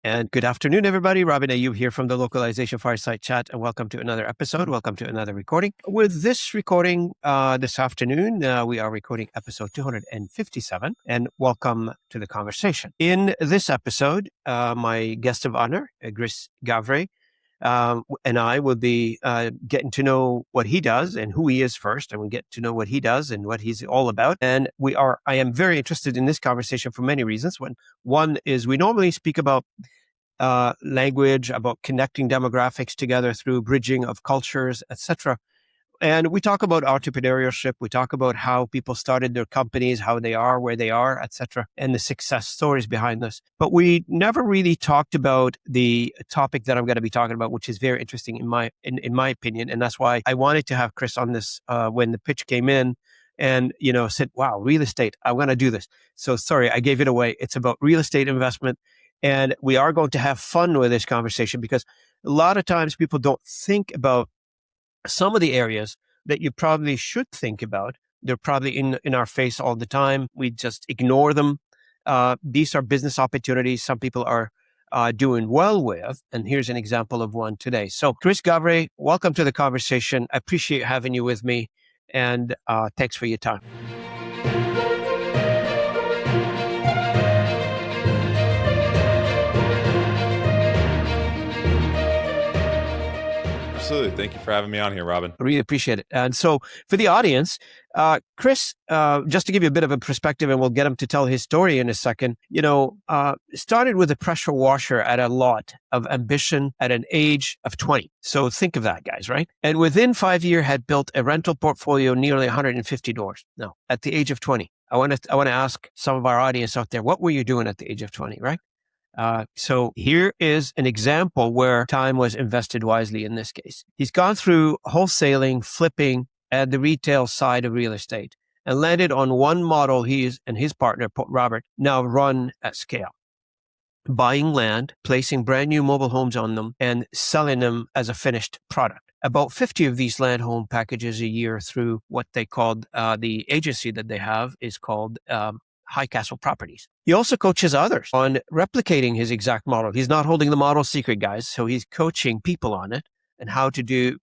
And good afternoon, everybody. Robin Ayub here from the Localization Fireside Chat, and welcome to another episode. Welcome to another recording. With this recording this afternoon, we are recording episode 257, and welcome to the conversation. In this episode, my guest of honor, Gavre, and I will be getting to know what he does and who he is first, and we'll get to know what he does and what he's all about. And I am very interested in this conversation for many reasons. One is we normally speak about language, about connecting demographics together through bridging of cultures, etc. And we talk about entrepreneurship. We talk about how people started their companies, how they are where they are, etc., and the success stories behind this. But we never really talked about the topic that I'm going to be talking about, which is very interesting in my opinion, and that's why I wanted to have Chris on this when the pitch came in. And, said, wow, real estate, I'm going to do this. So sorry, I gave it away. It's about real estate investment. And we are going to have fun with this conversation because a lot of times people don't think about some of the areas that you probably should think about. They're probably in our face all the time. We just ignore them. These are business opportunities some people are doing well with. And here's an example of one today. So Chris Gavre, welcome to the conversation. I appreciate having you with me. And thanks for your time. Absolutely. Thank you for having me on here, Robin. I really appreciate it. And so for the audience, Chris, just to give you a bit of a perspective, and we'll get him to tell his story in a second, started with a pressure washer at a lot of ambition at an age of 20. So think of that, guys, right? And within 5 years had built a rental portfolio nearly 150 doors. Now, at the age of 20, I want to ask some of our audience out there, what were you doing at the age of 20, right? So here is an example where time was invested wisely in this case. He's gone through wholesaling, flipping, and the retail side of real estate and landed on one model he and his partner, Robert, now run at scale. Buying land, placing brand new mobile homes on them, and selling them as a finished product. About 50 of these land home packages a year through what they called, the agency that they have is called Highcastle Properties. He also coaches others on replicating his exact model. He's not holding the model secret, guys. So he's coaching people on it and how to do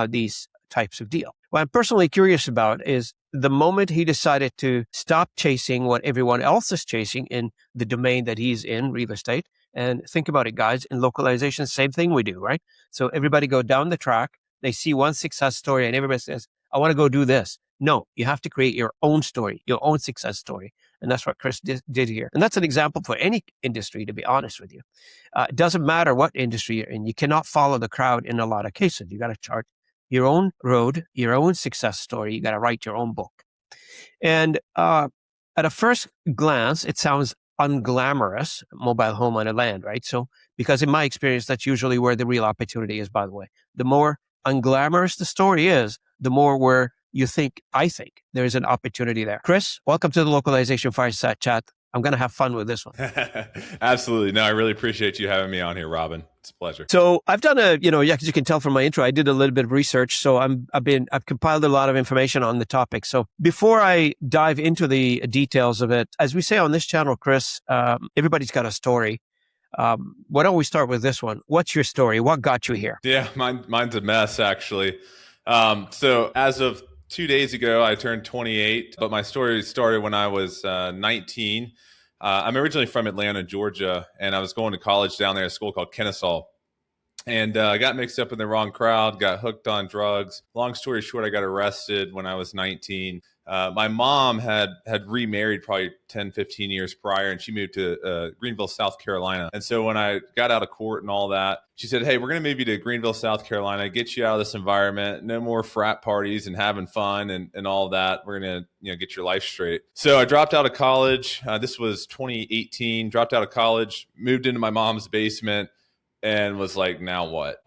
these types of deal. What I'm personally curious about is the moment he decided to stop chasing what everyone else is chasing in the domain that he's in, real estate. And think about it, guys, in localization, same thing we do, right? So everybody go down the track. They see one success story and everybody says, I want to go do this. No, you have to create your own story, your own success story. And that's what Chris did here. And that's an example for any industry, to be honest with you. It doesn't matter what industry you're in. You cannot follow the crowd in a lot of cases. You got to chart your own road, your own success story. You got to write your own book. And at a first glance, it sounds unglamorous, mobile home on a land, right? So, because in my experience, that's usually where the real opportunity is, by the way. The more unglamorous the story is, the more I think there's an opportunity there. Chris, welcome to the Localization Fireside Chat. I'm going to have fun with this one. Absolutely. No, I really appreciate you having me on here, Robin. It's a pleasure. So I've done as you can tell from my intro, I did a little bit of research. So I've compiled a lot of information on the topic. So before I dive into the details of it, as we say on this channel, Chris, everybody's got a story. Why don't we start with this one? What's your story? What got you here? Yeah, mine's a mess, actually. So as of 2 days ago, I turned 28, but my story started when I was 19. I'm originally from Atlanta, Georgia, and I was going to college down there at a school called Kennesaw. And I got mixed up in the wrong crowd, got hooked on drugs. Long story short, I got arrested when I was 19. My mom had remarried probably 10, 15 years prior, and she moved to Greenville, South Carolina. And so when I got out of court and all that, she said, hey, we're going to move you to Greenville, South Carolina, get you out of this environment, no more frat parties and having fun and all that. We're going to get your life straight. So I dropped out of college. This was 2018, dropped out of college, moved into my mom's basement, and was like, now what?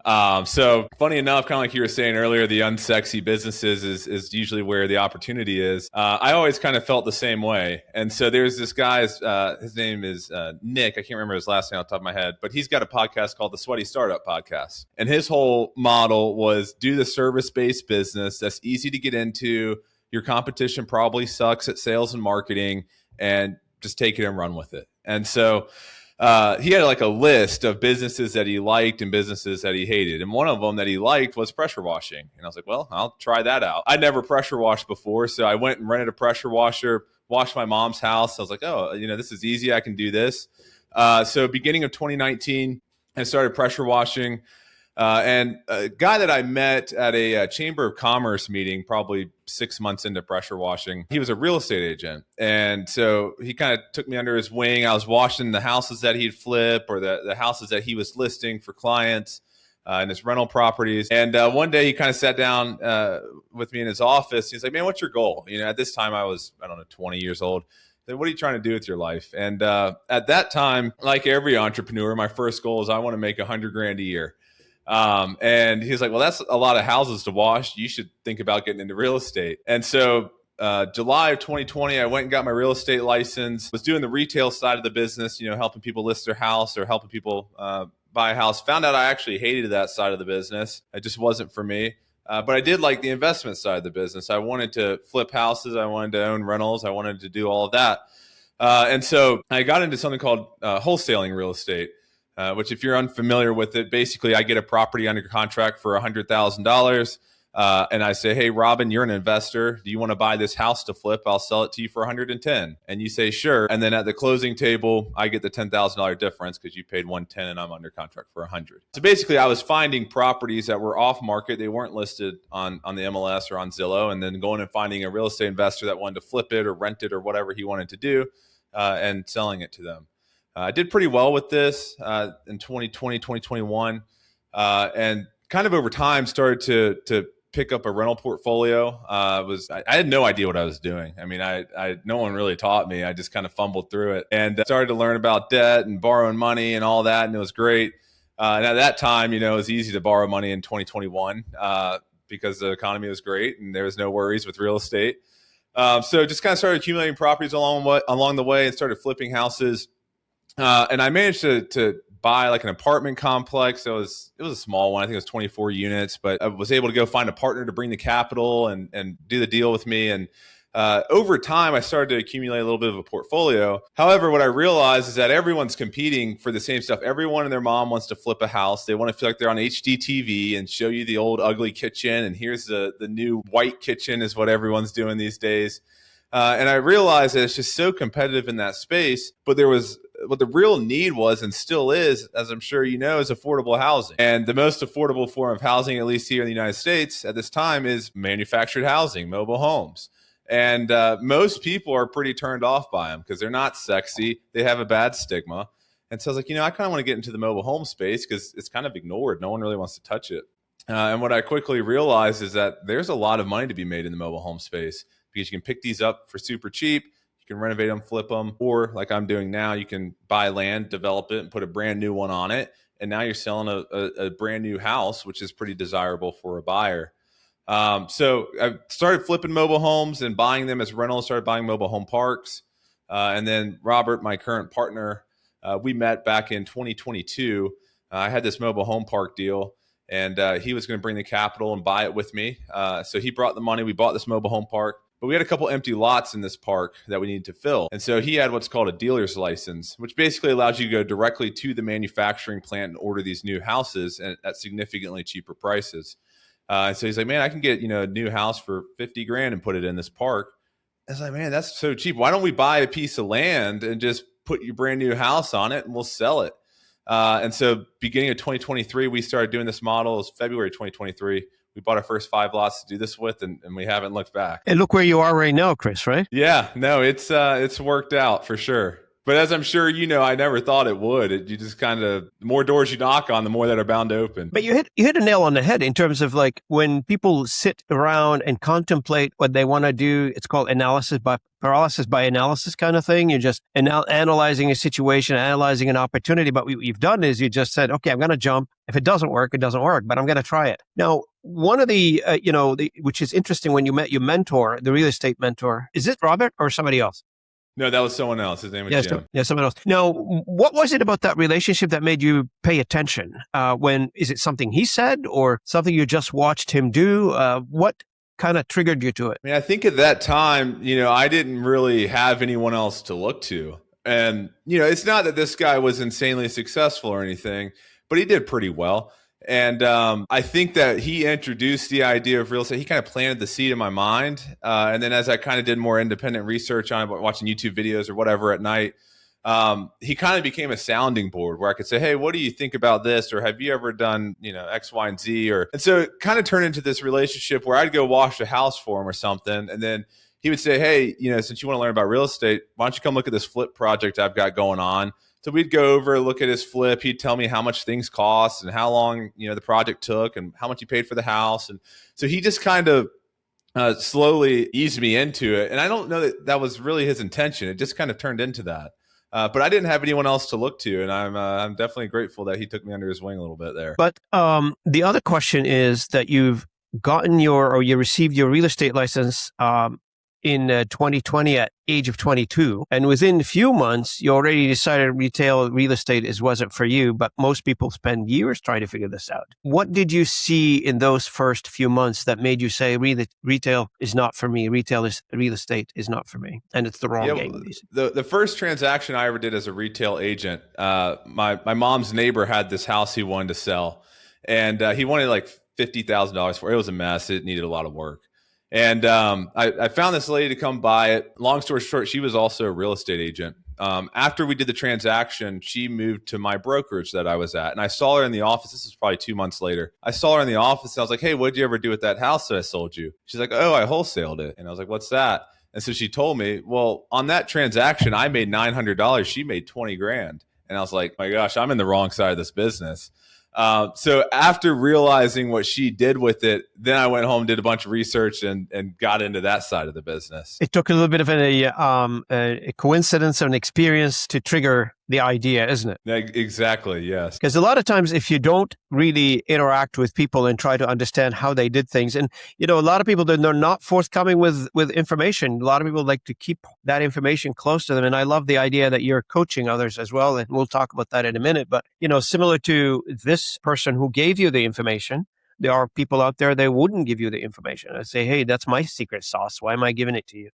So funny enough, kind of like you were saying earlier, the unsexy businesses is usually where the opportunity is. I always kind of felt the same way. And so there's this guy, his name is Nick. I can't remember his last name off the top of my head, but he's got a podcast called the Sweaty Startup Podcast. And his whole model was do the service-based business that's easy to get into. Your competition probably sucks at sales and marketing, and just take it and run with it. And so he had like a list of businesses that he liked and businesses that he hated. And one of them that he liked was pressure washing. And I was like, well, I'll try that out. I'd never pressure washed before. So I went and rented a pressure washer, washed my mom's house. I was like, oh, this is easy. I can do this. So beginning of 2019, I started pressure washing. And a guy that I met at a Chamber of Commerce meeting, probably 6 months into pressure washing, he was a real estate agent. And so he kind of took me under his wing. I was washing the houses that he'd flip or the houses that he was listing for clients in his rental properties. And one day he kind of sat down with me in his office. He's like, man, what's your goal? At this time I was, 20 years old. What are you trying to do with your life? And at that time, like every entrepreneur, my first goal is I want to make $100,000 a year. And he was like, well, that's a lot of houses to wash. You should think about getting into real estate. And so July of 2020, I went and got my real estate license, was doing the retail side of the business, helping people list their house or helping people buy a house. Found out I actually hated that side of the business. It just wasn't for me. But I did like the investment side of the business. I wanted to flip houses. I wanted to own rentals. I wanted to do all of that. And so I got into something called wholesaling real estate. Which if you're unfamiliar with it, basically I get a property under contract for $100,000. And I say, hey, Robin, you're an investor. Do you want to buy this house to flip? I'll sell it to you for 110. And you say, sure. And then at the closing table, I get the $10,000 difference because you paid 110 and I'm under contract for 100. So basically I was finding properties that were off market. They weren't listed on the MLS or on Zillow, and then going and finding a real estate investor that wanted to flip it or rent it or whatever he wanted to do and selling it to them. I did pretty well with this in 2020, 2021, and kind of over time started to pick up a rental portfolio. I had no idea what I was doing. I mean, no one really taught me. I just kind of fumbled through it and started to learn about debt and borrowing money and all that, and it was great. And at that time, it was easy to borrow money in 2021 because the economy was great and there was no worries with real estate. So just kind of started accumulating properties along the way and started flipping houses. And I managed to buy like an apartment complex. It was a small one. I think it was 24 units, but I was able to go find a partner to bring the capital and do the deal with me. And over time, I started to accumulate a little bit of a portfolio. However, what I realized is that everyone's competing for the same stuff. Everyone and their mom wants to flip a house. They want to feel like they're on HDTV and show you the old ugly kitchen. And here's the new white kitchen is what everyone's doing these days. And I realized that it's just so competitive in that space, but what the real need was and still is, as I'm sure you know, is affordable housing. And the most affordable form of housing, at least here in the United States at this time, is manufactured housing, mobile homes. And most people are pretty turned off by them because they're not sexy. They have a bad stigma. And so I was like, I kind of want to get into the mobile home space because it's kind of ignored. No one really wants to touch it. And what I quickly realized is that there's a lot of money to be made in the mobile home space because you can pick these up for super cheap. You can renovate them, flip them, or like I'm doing now, you can buy land, develop it, and put a brand new one on it. And now you're selling a brand new house, which is pretty desirable for a buyer. So I started flipping mobile homes and buying them as rentals, started buying mobile home parks. And then Robert, my current partner, we met back in 2022. I had this mobile home park deal, and he was going to bring the capital and buy it with me. So he brought the money. We bought this mobile home park. But we had a couple empty lots in this park that we needed to fill. And so he had what's called a dealer's license, which basically allows you to go directly to the manufacturing plant and order these new houses at significantly cheaper prices. So he's like, man, I can get, a new house for $50,000 and put it in this park. I was like, man, that's so cheap. Why don't we buy a piece of land and just put your brand new house on it and we'll sell it? And so beginning of 2023, we started doing this model. It was February 2023. We bought our first 5 lots to do this with, and we haven't looked back. And look where you are right now, Chris, right? Yeah, no, it's worked out for sure. But as I'm sure you know, I never thought it would. You just kind of, the more doors you knock on, the more that are bound to open. But you hit a nail on the head in terms of like when people sit around and contemplate what they want to do. It's called paralysis by analysis kind of thing. You're just analyzing a situation, analyzing an opportunity. But what you've done is you just said, okay, I'm going to jump. If it doesn't work, it doesn't work, but I'm going to try it. Now, one of the, which is interesting when you met your mentor, the real estate mentor, is it Robert or somebody else? No, that was someone else. His name was Jim. Yeah, someone else. Now, what was it about that relationship that made you pay attention? Is it something he said or something you just watched him do? What kind of triggered you to it? I mean, I think at that time, I didn't really have anyone else to look to. And, it's not that this guy was insanely successful or anything, but he did pretty well. And I think that he introduced the idea of real estate. He kind of planted the seed in my mind. And then as I kind of did more independent research on it, watching YouTube videos or whatever at night, he kind of became a sounding board where I could say, hey, what do you think about this? Or have you ever done, X, Y, and Z? And so it kind of turned into this relationship where I'd go wash a house for him or something. And then he would say, hey, since you want to learn about real estate, why don't you come look at this flip project I've got going on? So we'd go over, look at his flip. He'd tell me how much things cost and how long, the project took and how much he paid for the house. And so he just kind of slowly eased me into it. And I don't know that that was really his intention. It just kind of turned into that. But I didn't have anyone else to look to. And I'm definitely grateful that he took me under his wing a little bit there. But the other question is that you received your real estate license in 2020 at age of 22. And within a few months, you already decided retail real estate wasn't for you, but most people spend years trying to figure this out. What did you see in those first few months that made you say, retail is not for me, real estate is not for me, and it's the wrong game? The first transaction I ever did as a retail agent, my mom's neighbor had this house he wanted to sell, and he wanted like $50,000 for it. It was a mess. It needed a lot of work. And I found this lady to come buy it. Long story short, she was also a real estate agent. After we did the transaction, she moved to my brokerage that I was at. And I saw her in the office. This was probably 2 months later. I saw her in the office. And I was like, hey, what did you ever do with that house that I sold you? She's like, oh, I wholesaled it. And I was like, what's that? And so she told me, well, on that transaction, I made $900. She made 20 grand. And I was like, my gosh, I'm in the wrong side of this business. So after realizing what she did with it, then I went home, did a bunch of research and got into that side of the business. It took a little bit of a coincidence or an experience to trigger the idea, isn't it? Exactly, yes. Because a lot of times if you don't really interact with people and try to understand how they did things, and a lot of people, they're not forthcoming with information. A lot of people like to keep that information close to them. And I love the idea that you're coaching others as well. And we'll talk about that in a minute. But, similar to this person who gave you the information, there are people out there that wouldn't give you the information. I say, hey, that's my secret sauce. Why am I giving it to you?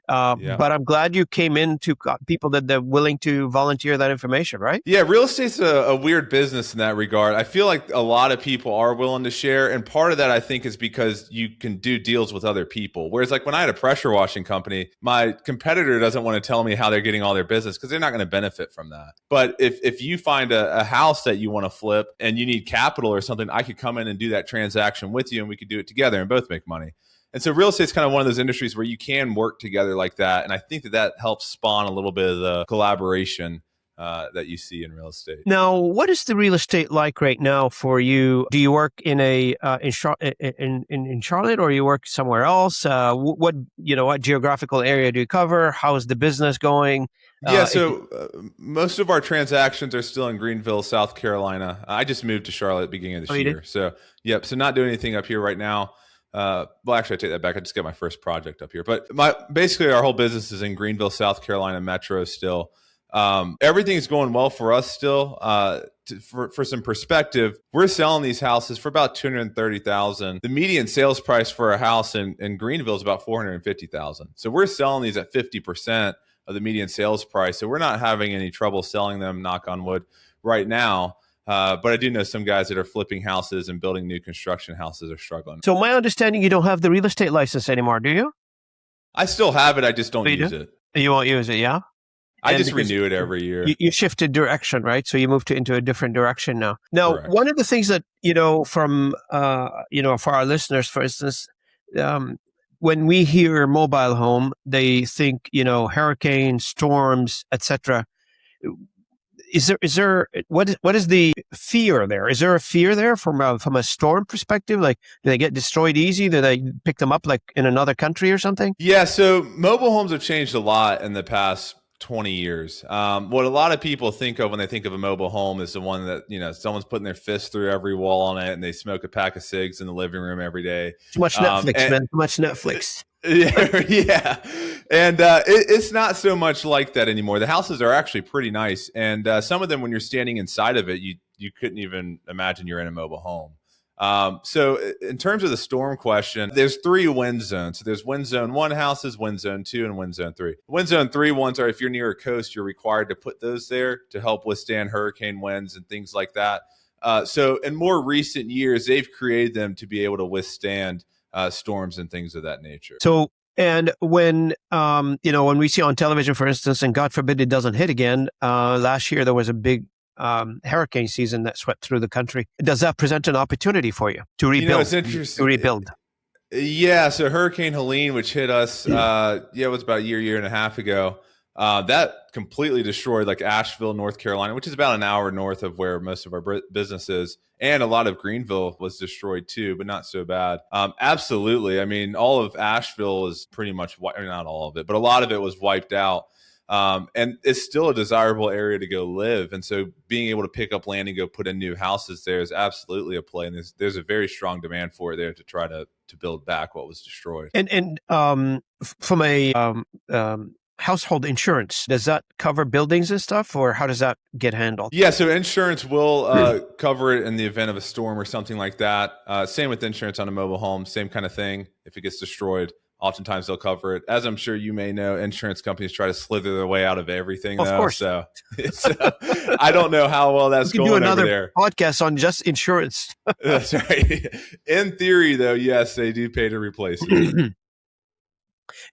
But I'm glad you came into people that they're willing to volunteer that information, right? Yeah, real estate's a weird business in that regard. I feel like a lot of people are willing to share. And part of that, I think, is because you can do deals with other people. Whereas like when I had a pressure washing company, my competitor doesn't want to tell me how they're getting all their business because they're not going to benefit from that. But if you find a house that you want to flip and you need capital or something, I could come in and do that transaction with you and we could do it together and both make money. And so real estate is kind of one of those industries where you can work together like that. And I think that helps spawn a little bit of the collaboration that you see in real estate. Now, what is the real estate like right now for you? Do you work in Charlotte, or you work somewhere else? What geographical area do you cover? How is the business going? Most of our transactions are still in Greenville, South Carolina. I just moved to Charlotte at the beginning of this year. So not doing anything up here right now. Well, actually, I take that back. I just got my first project up here. But basically, our whole business is in Greenville, South Carolina metro still. Everything's going well for us still. For some perspective, we're selling these houses for about $230,000. The median sales price for a house in Greenville is about $450,000. So we're selling these at 50% of the median sales price. So we're not having any trouble selling them, knock on wood, right now. But I do know some guys that are flipping houses and building new construction houses are struggling. So my understanding, you don't have the real estate license anymore, do you? I still have it. I just don't use it. You won't use it, yeah? I just renew it every year. You shifted direction, right? So you moved into a different direction now. Now, Correct. One of the things that, from, for our listeners, for instance, when we hear mobile home, they think, hurricanes, storms, etc. What is the fear there? Is there a fear there from a storm perspective? Like, do they get destroyed easy? Do they pick them up like in another country or something? Yeah. So mobile homes have changed a lot in the past 20 years. What a lot of people think of when they think of a mobile home is the one that, someone's putting their fist through every wall on it and they smoke a pack of cigs in the living room every day. Too much Netflix, man. Too much Netflix. Yeah. And it's not so much like that anymore. The houses are actually pretty nice. And some of them, when you're standing inside of it, you couldn't even imagine you're in a mobile home. So in terms of the storm question, there's 3 wind zones. So there's wind zone 1 houses, wind zone 2, and wind zone 3. Wind zone 3 ones are, if you're near a coast, you're required to put those there to help withstand hurricane winds and things like that. So in more recent years, they've created them to be able to withstand storms and things of that nature. So, and when when we see on television, for instance, and God forbid it doesn't hit again, last year there was a big hurricane season that swept through the country. Does that present an opportunity for you to rebuild? It's interesting. To rebuild. Yeah, so Hurricane Helene, which hit us, it was about a year and a half ago. That completely destroyed like Asheville, North Carolina, which is about an hour north of where most of our business is. And a lot of Greenville was destroyed too, but not so bad. Absolutely. I mean, all of Asheville is pretty much, not all of it, but a lot of it was wiped out. And it's still a desirable area to go live. And so being able to pick up land and go put in new houses there is absolutely a play. And there's a very strong demand for it there to try to build back what was destroyed. And from a household insurance, does that cover buildings and stuff, or how does that get handled? Yeah, so insurance will cover it in the event of a storm or something like that. Same with insurance on a mobile home, same kind of thing. If it gets destroyed, oftentimes they'll cover it. As I'm sure you may know, insurance companies try to slither their way out of everything. Of course. So I don't know how well that's going over there. We can do another podcast on just insurance. That's right. In theory, though, yes, they do pay to replace it.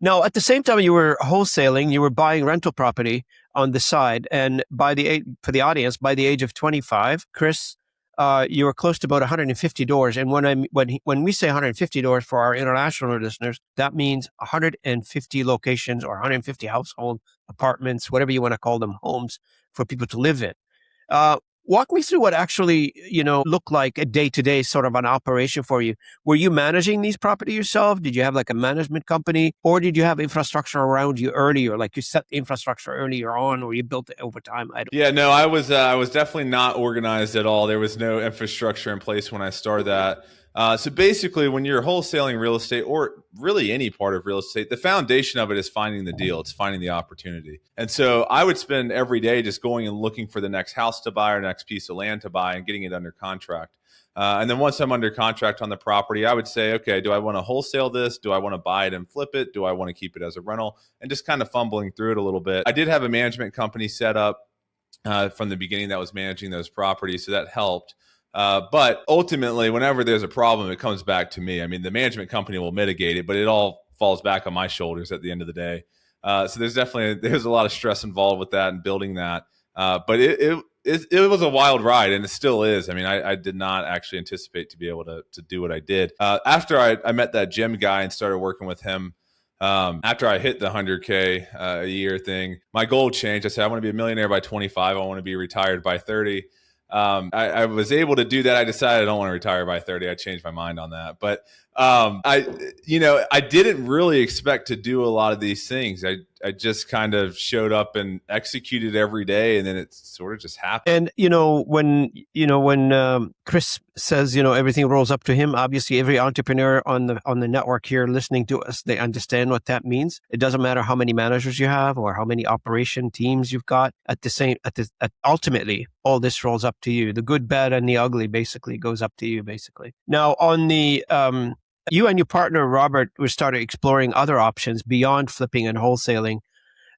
Now, at the same time you were wholesaling, you were buying rental property on the side. And for the audience, by the age of 25, Chris, you were close to about 150 doors. And when we say 150 doors for our international listeners, that means 150 locations or 150 household apartments, whatever you want to call them, homes for people to live in. Walk me through what actually, looked like a day-to-day sort of an operation for you. Were you managing these properties yourself? Did you have like a management company, or did you have infrastructure around you earlier? Like you set the infrastructure earlier on, or you built it over time? I was definitely not organized at all. There was no infrastructure in place when I started that. So basically, when you're wholesaling real estate, or really any part of real estate, the foundation of it is finding the deal. It's finding the opportunity. And so I would spend every day just going and looking for the next house to buy or next piece of land to buy and getting it under contract. And then once I'm under contract on the property, I would say, okay, do I want to wholesale this? Do I want to buy it and flip it? Do I want to keep it as a rental? And just kind of fumbling through it a little bit. I did have a management company set up from the beginning that was managing those properties, so that helped. But ultimately, whenever there's a problem, it comes back to me. I mean, the management company will mitigate it, but it all falls back on my shoulders at the end of the day. So there's a lot of stress involved with that and building that. But it was a wild ride, and it still is. I mean, I did not actually anticipate to be able to do what I did. After I met that gym guy and started working with him, after I hit the 100K a year thing, my goal changed. I said, I want to be a millionaire by 25. I want to be retired by 30. I was able to do that. I decided I don't want to retire by 30. I changed my mind on that. But I didn't really expect to do a lot of these things. I just kind of showed up and executed every day, and then it sort of just happened. And when Chris says everything rolls up to him, obviously every entrepreneur on the network here listening to us, they understand what that means. It doesn't matter how many managers you have or how many operation teams you've got. Ultimately, all this rolls up to you. The good, bad, and the ugly basically goes up to you. Basically, now on the you and your partner, Robert, we started exploring other options beyond flipping and wholesaling.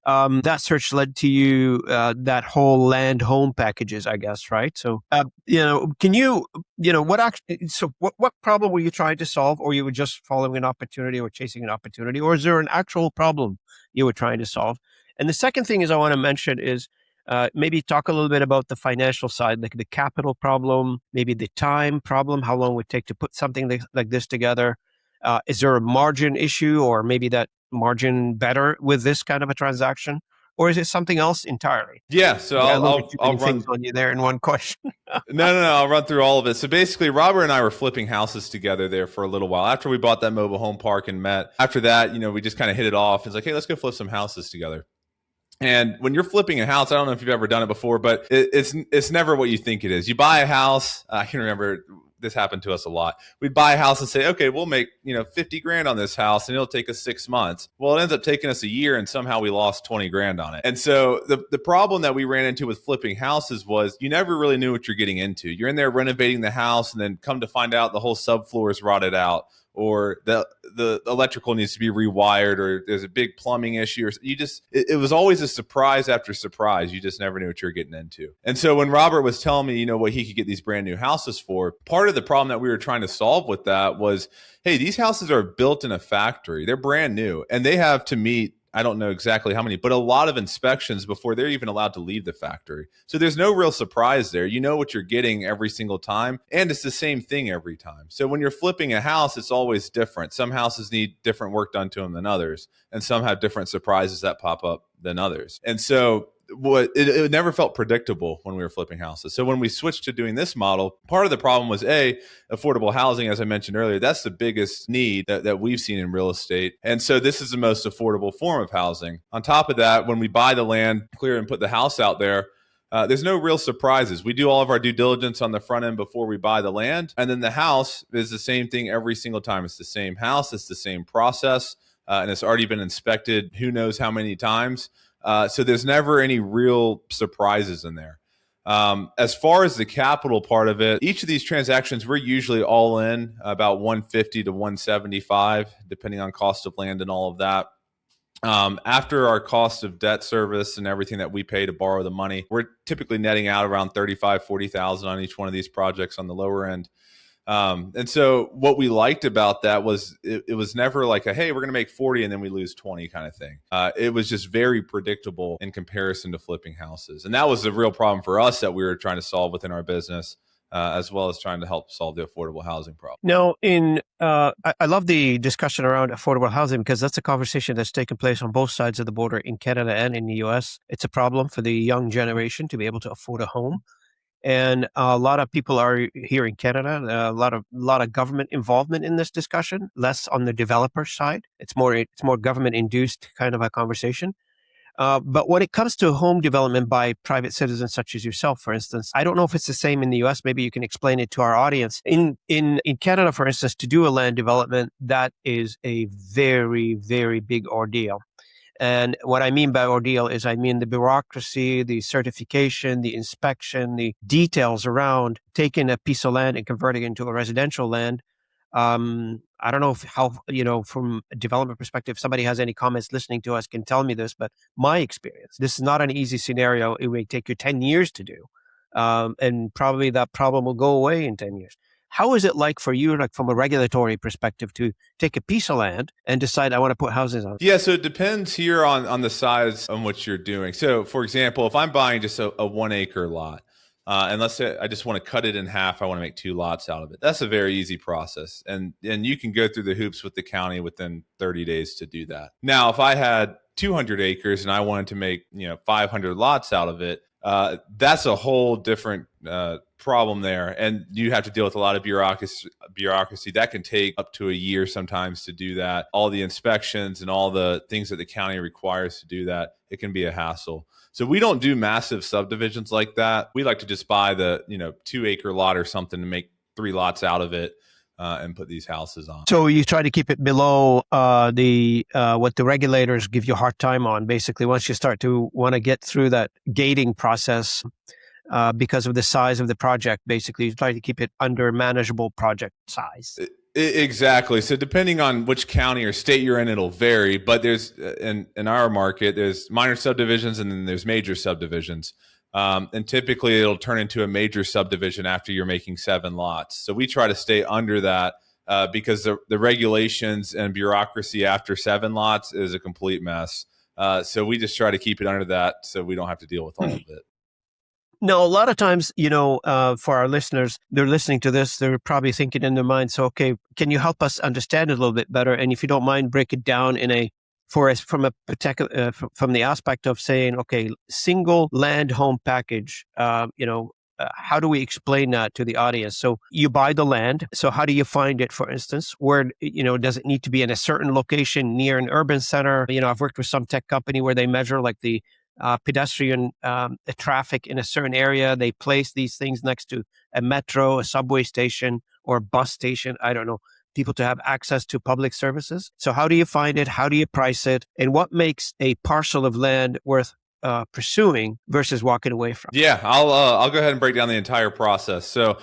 That search led to you that whole land home packages, I guess, right? So, can you, what problem were you trying to solve, or you were just following an opportunity or chasing an opportunity, or is there an actual problem you were trying to solve? And the second thing I want to mention is maybe talk a little bit about the financial side, like the capital problem, maybe the time problem, how long it would take to put something like this together. Is there a margin issue, or maybe that margin better with this kind of a transaction, or is it something else entirely? Yeah, so I'll run things on you there in one question. No, I'll run through all of it. So basically, Robert and I were flipping houses together there for a little while after we bought that mobile home park and met. After that, we just kind of hit it off. It's like, hey, let's go flip some houses together. And when you're flipping a house, I don't know if you've ever done it before, but it's never what you think it is. You buy a house. I can remember this happened to us a lot. We'd buy a house and say, okay, we'll make 50 grand on this house and it'll take us 6 months. Well, it ends up taking us a year and somehow we lost 20 grand on it. And so the problem that we ran into with flipping houses was you never really knew what you're getting into. You're in there renovating the house and then come to find out the whole subfloor is rotted out, or the electrical needs to be rewired, or there's a big plumbing issue, or it was always a surprise after surprise. You just never knew what you were getting into. And so when Robert was telling me, what he could get these brand new houses for, part of the problem that we were trying to solve with that was, hey, these houses are built in a factory. They're brand new and they have to meet, I don't know exactly how many, but a lot of inspections before they're even allowed to leave the factory. So there's no real surprise there. You know what you're getting every single time, and it's the same thing every time. So when you're flipping a house, it's always different. Some houses need different work done to them than others, and some have different surprises that pop up than others. And so it never felt predictable when we were flipping houses. So when we switched to doing this model, part of the problem was affordable housing. As I mentioned earlier, that's the biggest need that we've seen in real estate. And so this is the most affordable form of housing. On top of that, when we buy the land, clear and put the house out there, there's no real surprises. We do all of our due diligence on the front end before we buy the land. And then the house is the same thing every single time. It's the same house. It's the same process. And it's already been inspected who knows how many times. So there's never any real surprises in there. As far as the capital part of it, each of these transactions, we're usually all in about 150 to 175, depending on cost of land and all of that. After our cost of debt service and everything that we pay to borrow the money, we're typically netting out around 35, 40,000 on each one of these projects on the lower end. And so what we liked about that was it was never like hey, we're going to make 40 and then we lose 20 kind of thing. It was just very predictable in comparison to flipping houses. And that was the real problem for us that we were trying to solve within our business, as well as trying to help solve the affordable housing problem. Now, I love the discussion around affordable housing because that's a conversation that's taken place on both sides of the border in Canada and in the US. It's a problem for the young generation to be able to afford a home. And a lot of people are here in Canada, a lot of government involvement in this discussion, less on the developer side. It's more government induced kind of a conversation. But when it comes to home development by private citizens such as yourself, for instance, I don't know if it's the same in the US. Maybe you can explain it to our audience. In Canada, for instance, to do a land development, that is a very, very big ordeal. And what I mean by ordeal is I mean the bureaucracy, the certification, the inspection, the details around taking a piece of land and converting it into a residential land. I don't know from a development perspective, if somebody has any comments listening to us can tell me this, but my experience, this is not an easy scenario. It may take you 10 years to do. And probably that problem will go away in 10 years. How is it like for you, like from a regulatory perspective, to take a piece of land and decide I want to put houses on it? Yeah, so it depends here on the size on what you're doing. So, for example, if I'm buying just a 1 acre lot, and let's say I just want to cut it in half, I want to make 2 lots out of it. That's a very easy process, and you can go through the hoops with the county within 30 days to do that. Now, if I had 200 acres and I wanted to make 500 lots out of it, that's a whole different problem there, and you have to deal with a lot of bureaucracy that can take up to a year sometimes to do that. All the inspections and all the things that the county requires to do that, it can be a hassle. So we don't do massive subdivisions like that. We like to just buy the 2 acre lot or something to make 3 lots out of it and put these houses on. So you try to keep it below what the regulators give you a hard time on. Basically, once you start to want to get through that gating process, because of the size of the project, basically you try to keep it under manageable project size. Exactly. So depending on which county or state you're in, it'll vary. But there's in our market, there's minor subdivisions and then there's major subdivisions. And typically it'll turn into a major subdivision after you're making 7 lots. So we try to stay under that because the regulations and bureaucracy after 7 lots is a complete mess. So we just try to keep it under that so we don't have to deal with all of it. No, a lot of times, for our listeners, they're listening to this, they're probably thinking in their mind, so, okay, can you help us understand it a little bit better? And if you don't mind, break it down from the aspect of saying, okay, single land home package, how do we explain that to the audience? So you buy the land. So how do you find it, for instance? Where, does it need to be in a certain location near an urban center? I've worked with some tech company where they measure like the pedestrian traffic in a certain area. They place these things next to a metro, a subway station, or a bus station. I don't know. People to have access to public services. So how do you find it? How do you price it? And what makes a parcel of land worth pursuing versus walking away from? Yeah, I'll go ahead and break down the entire process. So,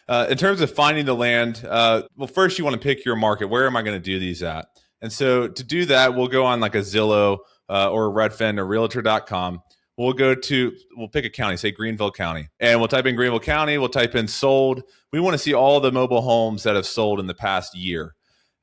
in terms of finding the land, well, first you want to pick your market. Where am I going to do these at? And so to do that, we'll go on like a Zillow or a Redfin or Realtor.com. We'll pick a county, say Greenville County, and we'll type in Greenville County. We'll type in sold. We want to see all the mobile homes that have sold in the past year.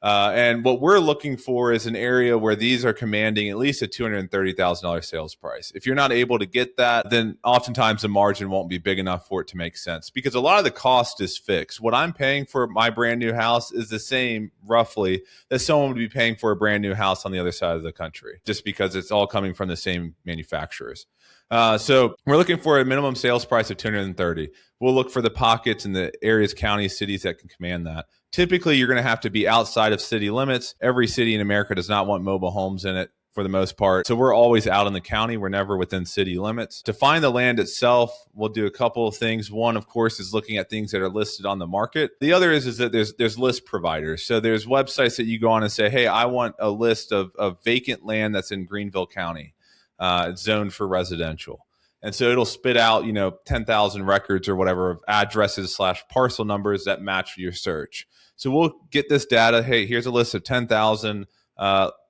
And what we're looking for is an area where these are commanding at least a $230,000 sales price. If you're not able to get that, then oftentimes the margin won't be big enough for it to make sense, because a lot of the cost is fixed. What I'm paying for my brand new house is the same roughly that someone would be paying for a brand new house on the other side of the country, just because it's all coming from the same manufacturers. So we're looking for a minimum sales price of 230. We'll look for the pockets in the areas, counties, cities that can command that. Typically, you're going to have to be outside of city limits. Every city in America does not want mobile homes in it for the most part. So we're always out in the county. We're never within city limits. To find the land itself, we'll do a couple of things. One, of course, is looking at things that are listed on the market. The other is that there's list providers. So there's websites that you go on and say, hey, I want a list of vacant land that's in Greenville County. It's zoned for residential. And so it'll spit out, 10,000 records or whatever of addresses / parcel numbers that match your search. So we'll get this data. Hey, here's a list of 10,000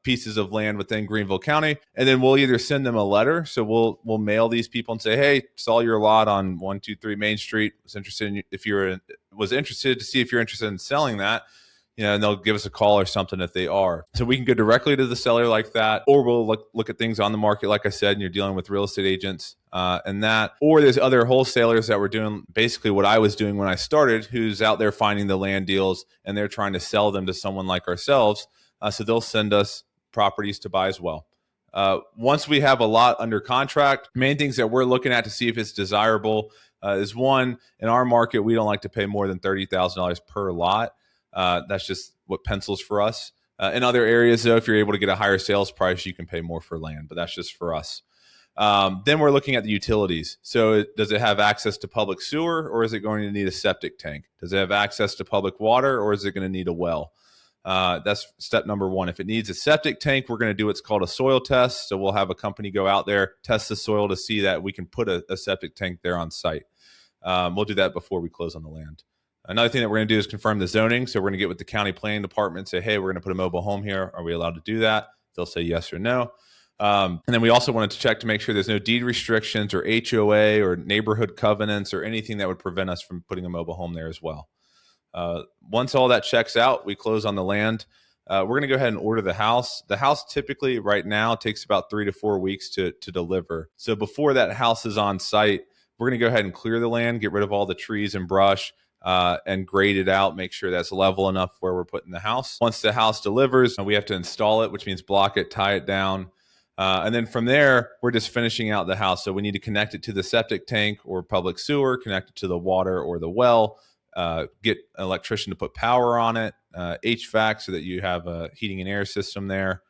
pieces of land within Greenville County. And then we'll either send them a letter. So we'll mail these people and say, hey, saw your lot on 123 Main Street. Was interested to see if you're interested in selling that. And they'll give us a call or something if they are. So we can go directly to the seller like that, or we'll look at things on the market, like I said, and you're dealing with real estate agents and that. Or there's other wholesalers that were doing basically what I was doing when I started, who's out there finding the land deals, and they're trying to sell them to someone like ourselves. So they'll send us properties to buy as well. Once we have a lot under contract, main things that we're looking at to see if it's desirable is, one, in our market, we don't like to pay more than $30,000 per lot. That's just what pencils for us. In other areas, though, if you're able to get a higher sales price, you can pay more for land, but that's just for us. Then we're looking at the utilities. So does it have access to public sewer, or is it going to need a septic tank? Does it have access to public water, or is it going to need a well? That's step number one. If it needs a septic tank, we're going to do what's called a soil test. So we'll have a company go out there, test the soil to see that we can put a septic tank there on site. We'll do that before we close on the land. Another thing that we're going to do is confirm the zoning. So we're going to get with the county planning department and say, hey, we're going to put a mobile home here. Are we allowed to do that? They'll say yes or no. And then we also wanted to check to make sure there's no deed restrictions or HOA or neighborhood covenants or anything that would prevent us from putting a mobile home there as well. Once all that checks out, we close on the land. We're going to go ahead and order the house. The house typically right now takes about 3 to 4 weeks to deliver. So before that house is on site, we're going to go ahead and clear the land, get rid of all the trees and brush, and grade it out, make sure that's level enough where we're putting the house. Once the house delivers, we have to install it, which means block it, tie it down. And then from there, we're just finishing out the house. So we need to connect it to the septic tank or public sewer, connect it to the water or the well, get an electrician to put power on it, HVAC so that you have a heating and air system there,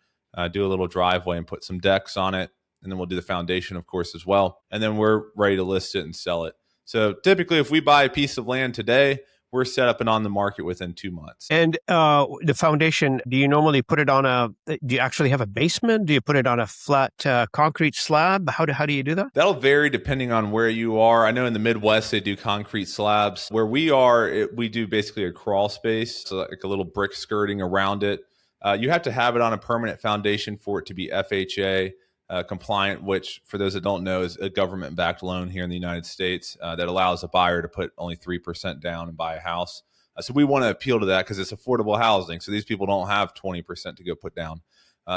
do a little driveway and put some decks on it. And then we'll do the foundation, of course, as well. And then we're ready to list it and sell it. So typically, if we buy a piece of land today, we're set up and on the market within 2 months. And the foundation, do you normally put it on do you actually have a basement? Do you put it on a flat concrete slab? How do you do that? That'll vary depending on where you are. I know in the Midwest, they do concrete slabs. Where we are, we do basically a crawl space, so like a little brick skirting around it. You have to have it on a permanent foundation for it to be FHA compliant, which for those that don't know is a government-backed loan here in the United States that allows a buyer to put only 3% down and buy a house. So we want to appeal to that because it's affordable housing. So these people don't have 20% to go put down.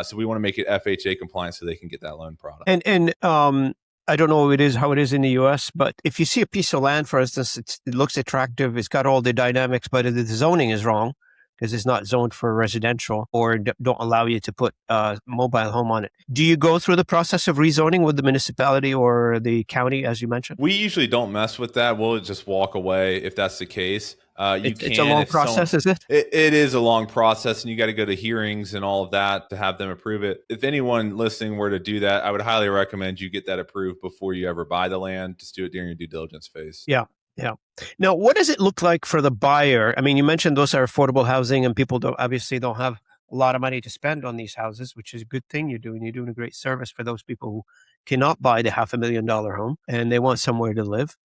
So we want to make it FHA compliant so they can get that loan product. And I don't know how it is in the US, but if you see a piece of land, for instance, it looks attractive, it's got all the dynamics, but the zoning is wrong. because it's not zoned for residential or don't allow you to put a mobile home on it. Do you go through the process of rezoning with the municipality or the county, as you mentioned? We usually don't mess with that. We'll just walk away if that's the case. You It's a can long if someone. process, is it? It is a long process, and you got to go to hearings and all of that to have them approve it. If anyone listening were to do that, I would highly recommend you get that approved before you ever buy the land. Just do it during your due diligence phase. Yeah. Yeah. Now, what does it look like for the buyer? I mean, you mentioned those are affordable housing, and people obviously don't have a lot of money to spend on these houses, which is a good thing you're doing. You're doing a great service for those people who cannot buy the $500,000 home and they want somewhere to live.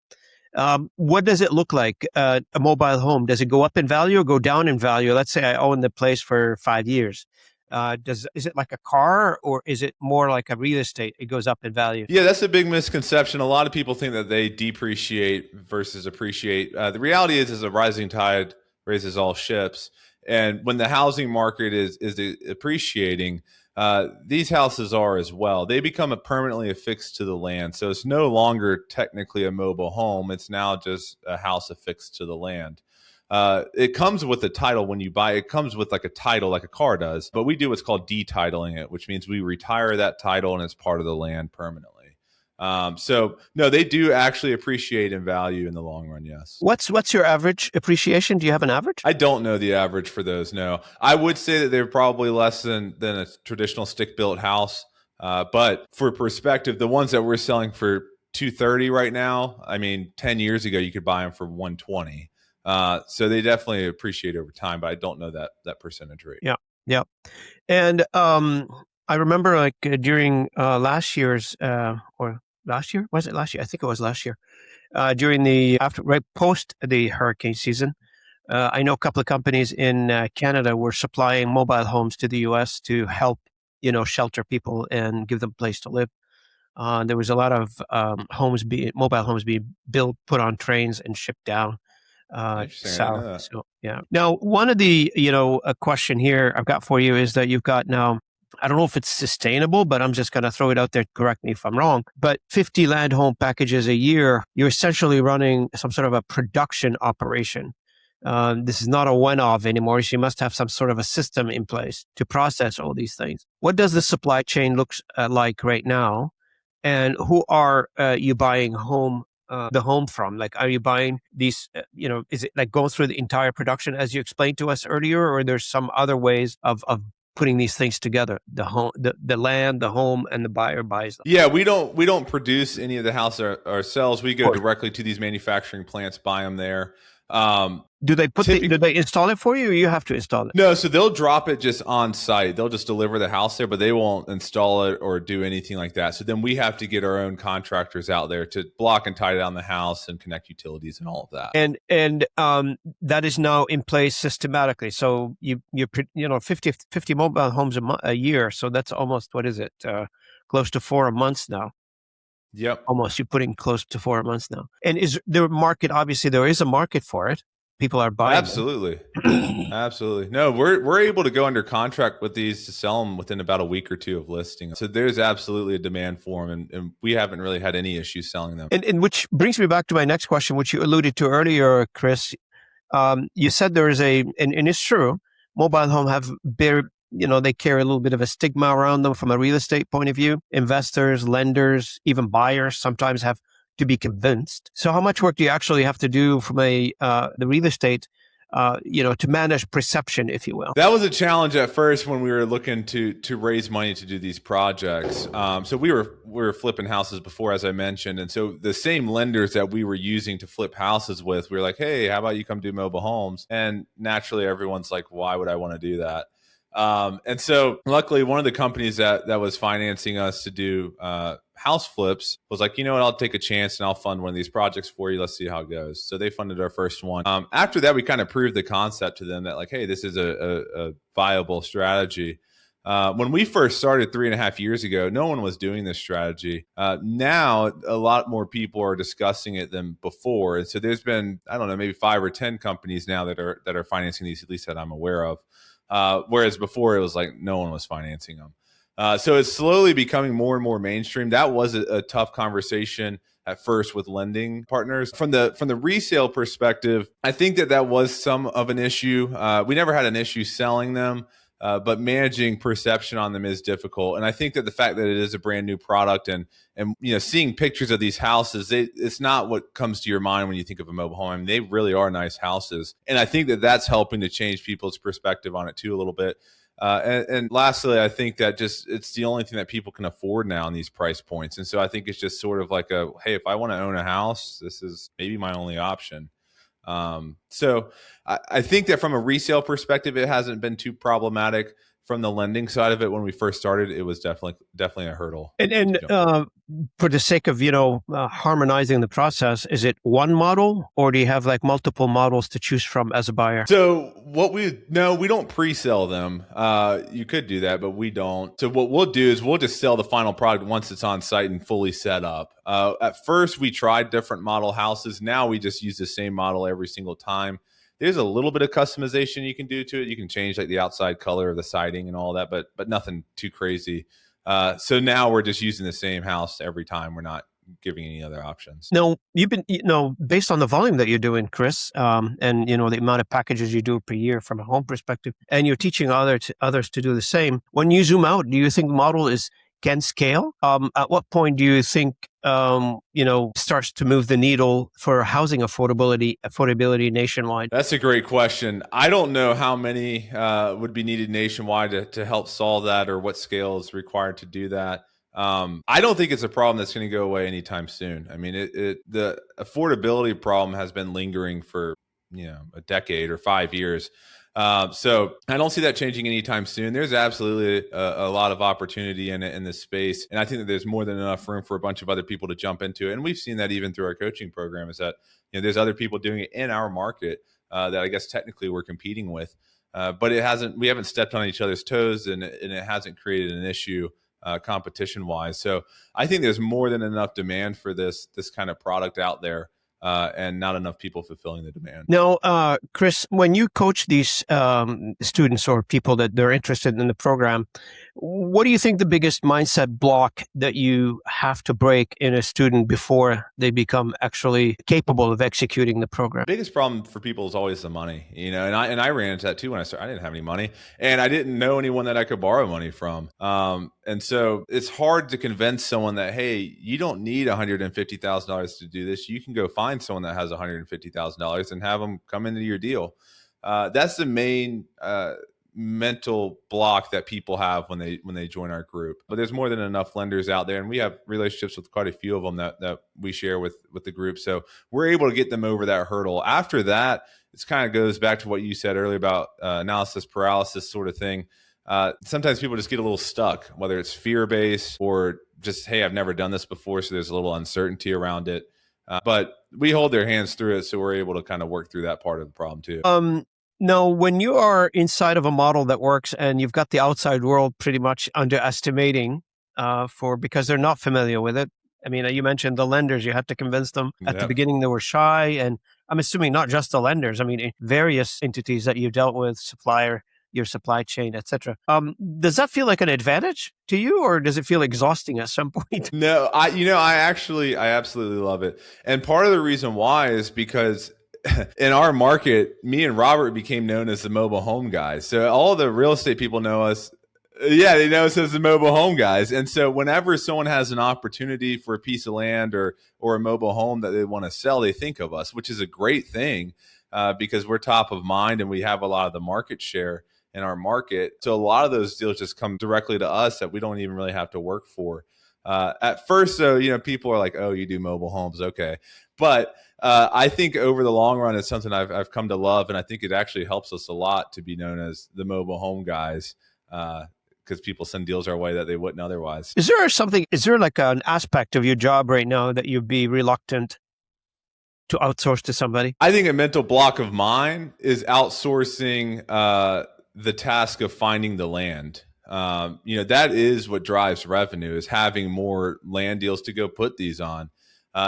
What does it look like? A mobile home, does it go up in value or go down in value? Let's say I own the place for 5 years. Is it like a car, or is it more like a real estate? It goes up in value. Yeah, that's a big misconception. A lot of people think that they depreciate versus appreciate. The reality is a rising tide raises all ships. And when the housing market is appreciating, these houses are as well. They become permanently affixed to the land. So it's no longer technically a mobile home. It's now just a house affixed to the land. It comes with a title when you buy. It comes with like a title, like a car does. But we do what's called detitling it, which means we retire that title and it's part of the land permanently. So no, they do actually appreciate in value in the long run. Yes. What's your average appreciation? Do you have an average? I don't know the average for those. No, I would say that they're probably less than a traditional stick built house. But for perspective, the ones that we're selling for 230 right now, I mean, 10 years ago you could buy them for 120. So they definitely appreciate over time, but I don't know that percentage rate. Yeah, yeah. And I remember like during last year's or last year, was it last year? I think it was last year. During the right post the hurricane season, I know a couple of companies in Canada were supplying mobile homes to the U.S. to help shelter people and give them a place to live. There was a lot of mobile homes being built, put on trains, and shipped down Interesting. I didn't south. know that. So yeah. Now, one of the a question here I've got for you is that you've got now. I don't know if it's sustainable, but I'm just going to throw it out there. Correct me if I'm wrong. But 50 land home packages a year, you're essentially running some sort of a production operation. This is not a one-off anymore. So you must have some sort of a system in place to process all these things. What does the supply chain look like right now? And who are you buying the home from? Like, are you buying these, is it like going through the entire production as you explained to us earlier, or there's some other ways of putting these things together? The home, the land, the home, and the buyer buys them. Yeah, we don't produce any of the house ourselves. We go directly to these manufacturing plants, buy them there. Do they do they install it for you, or you have to install it? No, so they'll drop it just on site. They'll just deliver the house there, but they won't install it or do anything like that. So then we have to get our own contractors out there to block and tie down the house and connect utilities and all of that. And that is now in place systematically. So you're 50 mobile homes a year. So that's almost, what is it? Close to 4 months now. Yep. Almost, you're putting close to 4 months now. And is there a market? Obviously, there is a market for it. People are buying. Absolutely. Absolutely. No, we're able to go under contract with these to sell them within about a week or two of listing. So there's absolutely a demand for them, and we haven't really had any issues selling them. And which brings me back to my next question, which you alluded to earlier, Chris. You said there is and it's true, mobile home have they carry a little bit of a stigma around them from a real estate point of view. Investors, lenders, even buyers sometimes have to be convinced. So how much work do you actually have to do from the real estate, to manage perception, if you will? That was a challenge at first when we were looking to raise money to do these projects. So we were flipping houses before, as I mentioned. And so the same lenders that we were using to flip houses with, we were like, hey, how about you come do mobile homes? And naturally, everyone's like, why would I want to do that? And so luckily one of the companies that was financing us to do house flips was like, you know what, I'll take a chance and I'll fund one of these projects for you. Let's see how it goes. So they funded our first one. After that, we kind of proved the concept to them that like, hey, this is a viable strategy. When we first started 3.5 years ago, no one was doing this strategy. Now, a lot more people are discussing it than before. And so there's been, I don't know, maybe 5 or 10 companies now that are financing these, at least that I'm aware of. Whereas before it was like no one was financing them. So it's slowly becoming more and more mainstream. That was a tough conversation at first with lending partners. From the resale perspective, I think that was some of an issue. We never had an issue selling them. But managing perception on them is difficult, and I think that the fact that it is a brand new product and seeing pictures of these houses, it's not what comes to your mind when you think of a mobile home. I mean, they really are nice houses, and I think that that's helping to change people's perspective on it too a little bit. And lastly, I think that just it's the only thing that people can afford now in these price points, and so I think it's just sort of like hey, if I want to own a house, this is maybe my only option. So I think that from a resale perspective, it hasn't been too problematic. From the lending side of it, when we first started, it was definitely a hurdle. And for the sake of harmonizing the process, is it one model, or do you have like multiple models to choose from as a buyer? So we don't pre-sell them. You could do that, but we don't. So what we'll do is we'll just sell the final product once it's on site and fully set up. At first, we tried different model houses. Now we just use the same model every single time. There's a little bit of customization you can do to it. You can change like the outside color of the siding and all that, but nothing too crazy. So now we're just using the same house every time. We're not giving any other options. No, you've been, based on the volume that you're doing, Chris, and the amount of packages you do per year from a home perspective, and you're teaching others to do the same. When you zoom out, do you think the model can scale? At what point do you think starts to move the needle for housing affordability nationwide? That's a great question. I don't know how many would be needed nationwide to help solve that, or what scale is required to do that. I don't think it's a problem that's going to go away anytime soon. I mean, the affordability problem has been lingering for a decade or 5 years. So I don't see that changing anytime soon. There's absolutely a lot of opportunity in this space. And I think that there's more than enough room for a bunch of other people to jump into it. And we've seen that even through our coaching program, is that there's other people doing it in our market that I guess technically we're competing with. But we haven't stepped on each other's toes, and it hasn't created an issue competition wise. So I think there's more than enough demand for this kind of product out there. And not enough people fulfilling the demand. Now, Chris, when you coach these students or people that they're interested in the program, what do you think the biggest mindset block that you have to break in a student before they become actually capable of executing the program? The biggest problem for people is always the money, and I ran into that too when I started. I didn't have any money, and I didn't know anyone that I could borrow money from. And so it's hard to convince someone that, hey, you don't need $150,000 to do this. You can go find someone that has $150,000 and have them come into your deal. That's the main mental block that people have when they join our group. But there's more than enough lenders out there, and we have relationships with quite a few of them that we share with the group. So we're able to get them over that hurdle. After that, it kind of goes back to what you said earlier about analysis paralysis sort of thing. Sometimes people just get a little stuck, whether it's fear-based or just, hey, I've never done this before, so there's a little uncertainty around it. But we hold their hands through it, so we're able to kind of work through that part of the problem too. Now, when you are inside of a model that works and you've got the outside world pretty much underestimating because they're not familiar with it. I mean, you mentioned the lenders. You had to convince them at the beginning. They were shy, and I'm assuming not just the lenders. I mean, various entities that you dealt with, your supply chain, etc. Does that feel like an advantage to you, or does it feel exhausting at some point? No, I absolutely love it. And part of the reason why is because in our market, me and Robert became known as the mobile home guys. So all the real estate people know us. Yeah, they know us as the mobile home guys. And so whenever someone has an opportunity for a piece of land or a mobile home that they want to sell, they think of us, which is a great thing because we're top of mind and we have a lot of the market share in our market. So a lot of those deals just come directly to us that we don't even really have to work for. At first, though, people are like, oh, you do mobile homes. Okay. But I think over the long run, it's something I've come to love. And I think it actually helps us a lot to be known as the mobile home guys because people send deals our way that they wouldn't otherwise. Is there like an aspect of your job right now that you'd be reluctant to outsource to somebody? I think a mental block of mine is outsourcing the task of finding the land. That is what drives revenue, is having more land deals to go put these on.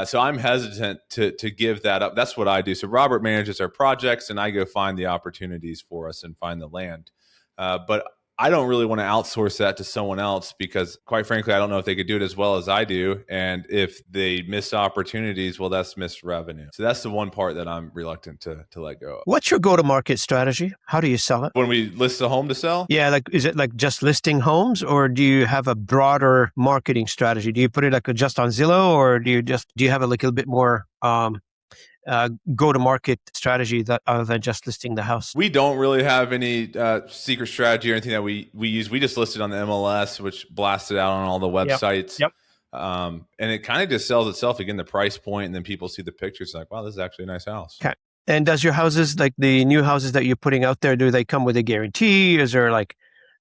So I'm hesitant to give that up. That's what I do. So Robert manages our projects and I go find the opportunities for us and find the land. But I don't really want to outsource that to someone else because, quite frankly, I don't know if they could do it as well as I do. And if they miss opportunities, well, that's missed revenue. So that's the one part that I'm reluctant to let go of. What's your go-to-market strategy? How do you sell it? When we list a home to sell? Yeah, like is it like just listing homes, or do you have a broader marketing strategy? Do you put it like just on Zillow, or do you have a little bit more go-to-market strategy that other than just listing the house? We don't really have any secret strategy or anything that we use. We just listed on the MLS, which blasted out on all the websites. Yep. And it kind of just sells itself. Again, the price point, and then people see the pictures like, wow, this is actually a nice house. Okay. And does your houses, like the new houses that you're putting out there, do they come with a guarantee? Is there like,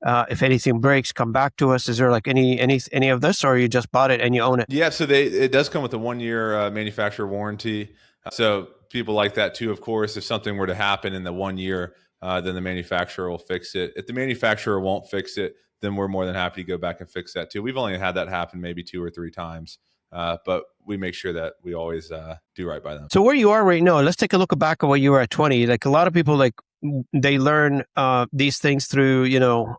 if anything breaks, come back to us? Is there like any of this, or you just bought it and you own it? Yeah, so it does come with a 1-year manufacturer warranty. So people like that too, of course. If something were to happen in the 1 year, then the manufacturer will fix it. If the manufacturer won't fix it, then we're more than happy to go back and fix that too. We've only had that happen maybe 2 or 3 times, but we make sure that we always do right by them. So where you are right now, let's take a look back at where you were at 20. Like a lot of people, like they learn these things through,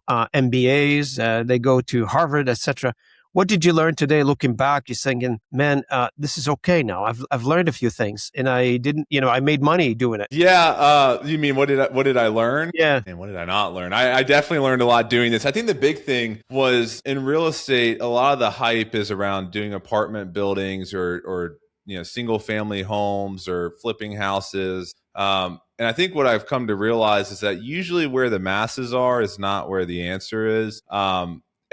MBAs, they go to Harvard, etc. What did you learn today looking back? You're thinking, man, this is okay now. I've learned a few things, and I didn't, I made money doing it. Yeah. You mean, what did I learn? Yeah. And what did I not learn? I definitely learned a lot doing this. I think the big thing was in real estate, a lot of the hype is around doing apartment buildings or single family homes or flipping houses. And I think what I've come to realize is that usually where the masses are is not where the answer is.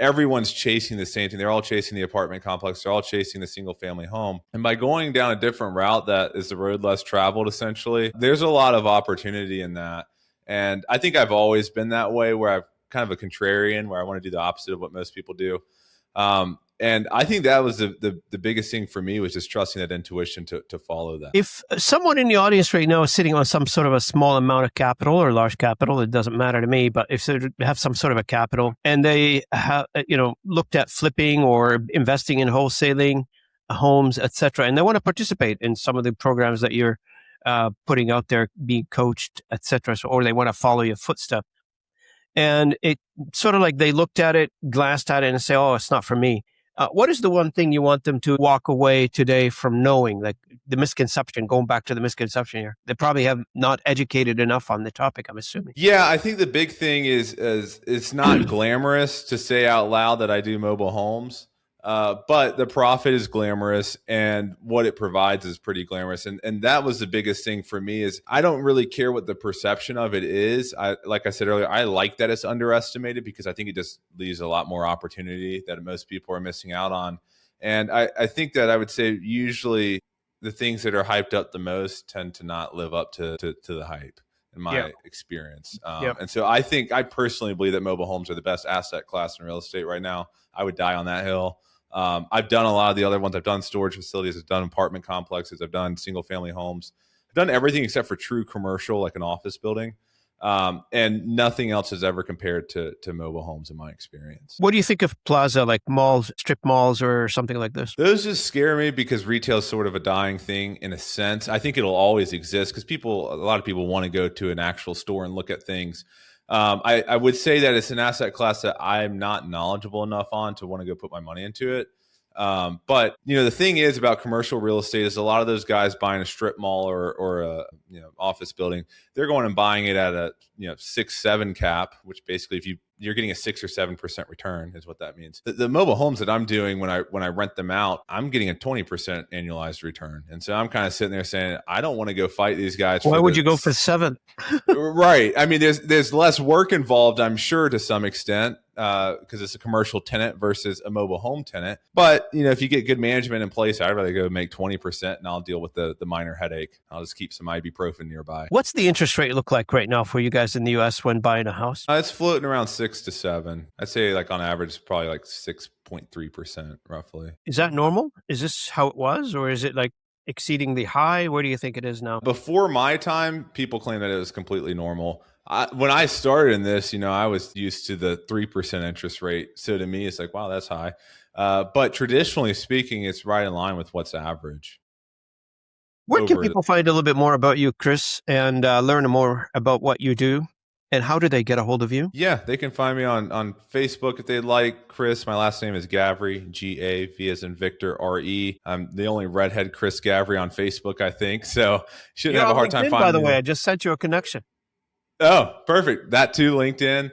Everyone's chasing the same thing. They're all chasing the apartment complex. They're all chasing the single family home. And by going down a different route that is the road less traveled, essentially, there's a lot of opportunity in that. And I think I've always been that way, where I'm kind of a contrarian, where I want to do the opposite of what most people do. And I think that was the biggest thing for me, was just trusting that intuition to follow that. If someone in the audience right now is sitting on some sort of a small amount of capital or large capital, it doesn't matter to me, but if they have some sort of a capital and they have, looked at flipping or investing in wholesaling homes, etc., and they want to participate in some of the programs that you're putting out there, being coached, etc., or they want to follow your footsteps, and it sort of like they looked at it, glanced at it, and say, "Oh, it's not for me." What is the one thing you want them to walk away today from knowing? Like the misconception, going back to the misconception here, they probably have not educated enough on the topic, I'm assuming. Yeah, I think the big thing is it's not glamorous to say out loud that I do mobile homes. But the profit is glamorous, and what it provides is pretty glamorous. And that was the biggest thing for me, is I don't really care what the perception of it is. Like I said earlier, I like that it's underestimated, because I think it just leaves a lot more opportunity that most people are missing out on. And I think that I would say usually the things that are hyped up the most tend to not live up to the hype, in my experience. And so I personally believe that mobile homes are the best asset class in real estate right now. I would die on that hill. I've done a lot of the other ones. I've done storage facilities. I've done apartment complexes. I've done single family homes. I've done everything except for true commercial, like an office building. And nothing else has ever compared to mobile homes in my experience. What do you think of plaza, like malls, strip malls, or something like this? Those just scare me, because retail is sort of a dying thing in a sense. I think it'll always exist because a lot of people want to go to an actual store and look at things. I would say that it's an asset class that I'm not knowledgeable enough on to want to go put my money into it. But the thing is about commercial real estate is a lot of those guys buying a strip mall or a office building, they're going and buying it at a 6-7 cap, which basically if you're getting a 6 or 7% return is what that means. The mobile homes that I'm doing when I rent them out, I'm getting a 20% annualized return, and so I'm kind of sitting there saying, I don't want to go fight these guys. Why would you go for 7? Right. I mean, there's less work involved, I'm sure, to some extent, because it's a commercial tenant versus a mobile home tenant. But if you get good management in place, I'd rather go make 20%, and I'll deal with the minor headache. I'll just keep some ibuprofen nearby. What's the interest rate look like right now for you guys in the U.S. when buying a house? It's floating around 6 to 7. I'd say like on average, probably like 6.3% roughly. Is that normal? Is this how it was, or is it like exceedingly high? Where do you think it is now? Before my time, people claim that it was completely normal. When I started in this, I was used to the 3% interest rate. So to me, it's like, wow, that's high. But traditionally speaking, it's right in line with what's average. Where can people find a little bit more about you, Chris, and learn more about what you do? And how do they get a hold of you? Yeah, they can find me on Facebook if they'd like. Chris, my last name is Gavre, Gavre as in Victor, RE. I'm the only redhead Chris Gavre on Facebook, I think. So shouldn't You're have a on hard time LinkedIn, by finding the way. me. I just sent you a connection. Oh, perfect. That too, LinkedIn.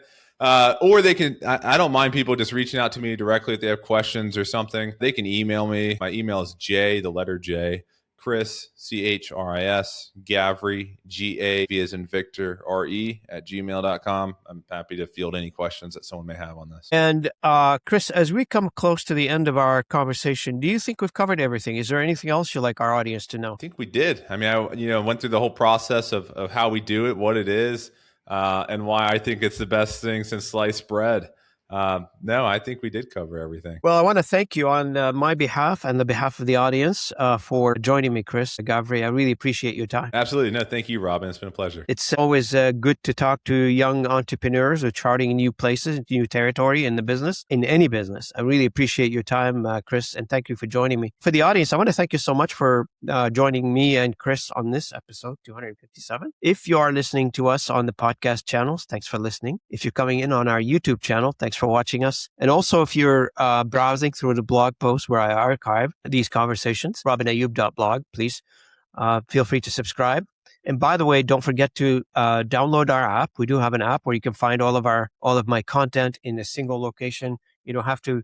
Or they can, I don't mind people just reaching out to me directly if they have questions or something. They can email me. My email is J, the letter J, Chris, Chris, Gavre, Gavre as in Victor, RE at gmail.com. I'm happy to field any questions that someone may have on this. And Chris, as we come close to the end of our conversation, do you think we've covered everything? Is there anything else you'd like our audience to know? I think we did. I mean, I went through the whole process of how we do it, what it is, and why I think it's the best thing since sliced bread. No, I think we did cover everything. Well, I want to thank you on my behalf and the behalf of the audience for joining me, Chris Gavre. I really appreciate your time. Absolutely. No, thank you, Robin. It's been a pleasure. It's always good to talk to young entrepreneurs who are charting new places, new territory in the business, in any business. I really appreciate your time, Chris, and thank you for joining me. For the audience, I want to thank you so much for joining me and Chris on this episode 257. If you are listening to us on the podcast channels, thanks for listening. If you're coming in on our YouTube channel, thanks for watching us. And also, if you're browsing through the blog post where I archive these conversations, robinayoub.blog, please feel free to subscribe. And by the way, don't forget to download our app. We do have an app where you can find all of my content in a single location. You don't have to,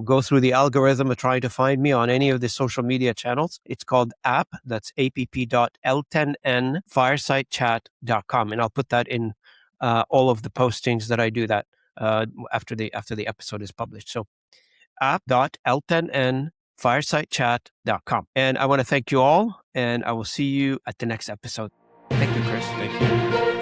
go through the algorithm of trying to find me on any of the social media channels. It's called app. That's app.l10nfiresidechat.com. And I'll put that in all of the postings that I do that after the episode is published. So app.l10nfiresidechat.com. And I want to thank you all, and I will see you at the next episode. Thank you, Chris. Thank you.